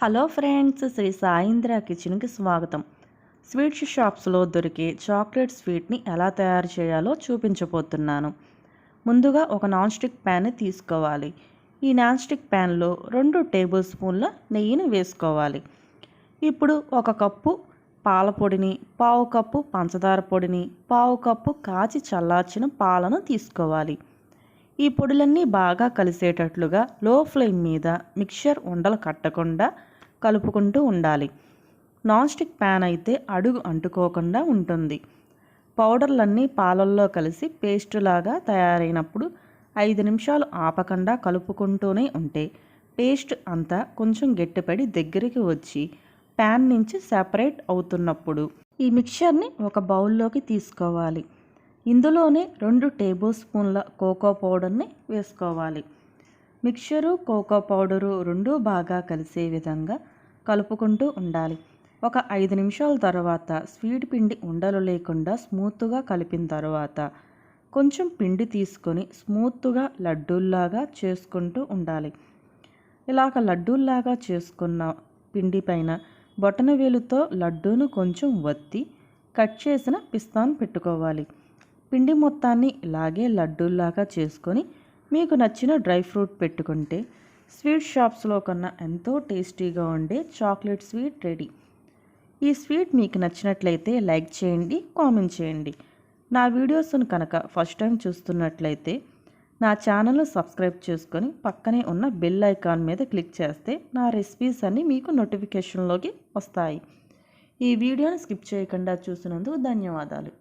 Hello friends, Shri సాయింద్ర కిచెన్కి స్వాగతం. Sweets షాప్స్లో దొరికే చాక్లెట్ స్వీట్ని ఎలా తయారు చేయాలో చూపించబోతున్నాను. ముందుగా ఒక నాన్ స్టిక్ ప్యాన్ని తీసుకోవాలి. ఈ నాన్ స్టిక్ ప్యాన్లో 2 టేబుల్ స్పూన్ల నెయ్యిని వేసుకోవాలి. ఇప్పుడు 1 కప్పు పాల పొడిని, పావు కప్పు పంచదార పొడిని, పావు కప్పు కాచి చల్లార్చిన పాలను తీసుకోవాలి. ఈ పొడులన్నీ బాగా కలిసేటట్లుగా లో ఫ్లేమ్ మీద మిక్చర్ ఉండలు కట్టకుండా కలుపుకుంటూ ఉండాలి. నాన్ స్టిక్ ప్యాన్ అయితే అడుగు అంటుకోకుండా ఉంటుంది. పౌడర్లన్నీ పాలల్లో కలిసి పేస్ట్ లాగా తయారైనప్పుడు 5 నిమిషాలు ఆపకుండా కలుపుకుంటూనే ఉంటే పేస్ట్ అంతా కొంచెం గట్టిపడి దగ్గరికి వచ్చి ప్యాన్ నుంచి సెపరేట్ అవుతున్నప్పుడు ఈ మిక్చర్ని ఒక బౌల్లోకి తీసుకోవాలి. ఇందులోనే 2 టేబుల్ స్పూన్ల కోకో పౌడర్ని వేసుకోవాలి. మిక్చరు కోకో పౌడరు రెండూ బాగా కలిసే విధంగా కలుపుకుంటూ ఉండాలి. ఒక 5 నిమిషాల తర్వాత స్వీట్ పిండి ఉండలు లేకుండా స్మూత్గా కలిపిన తర్వాత కొంచెం పిండి తీసుకొని స్మూత్గా లడ్డూల్లాగా చేసుకుంటూ ఉండాలి. ఇలాగ లడ్డూల్లాగా చేసుకున్న పిండి పైన బొటనవేలుతో లడ్డూను కొంచెం వత్తి కట్ చేసిన పిస్తాను పెట్టుకోవాలి. పిండి మొత్తాన్ని ఇలాగే లడ్డూల్లాగా చేసుకొని మీకు నచ్చిన డ్రై ఫ్రూట్ పెట్టుకుంటే స్వీట్ షాప్స్లో కన్నా ఎంతో టేస్టీగా ఉండే చాక్లెట్ స్వీట్ రెడీ. ఈ స్వీట్ మీకు నచ్చినట్లయితే లైక్ చేయండి, కామెంట్ చేయండి. నా వీడియోస్ను కనుక ఫస్ట్ టైం చూస్తున్నట్లయితే నా ఛానల్ను సబ్స్క్రైబ్ చేసుకొని పక్కనే ఉన్న బెల్ ఐకాన్ మీద క్లిక్ చేస్తే నా రెసిపీస్ అన్నీ మీకు నోటిఫికేషన్లోకి వస్తాయి. ఈ వీడియోని స్కిప్ చేయకుండా చూసినందుకు ధన్యవాదాలు.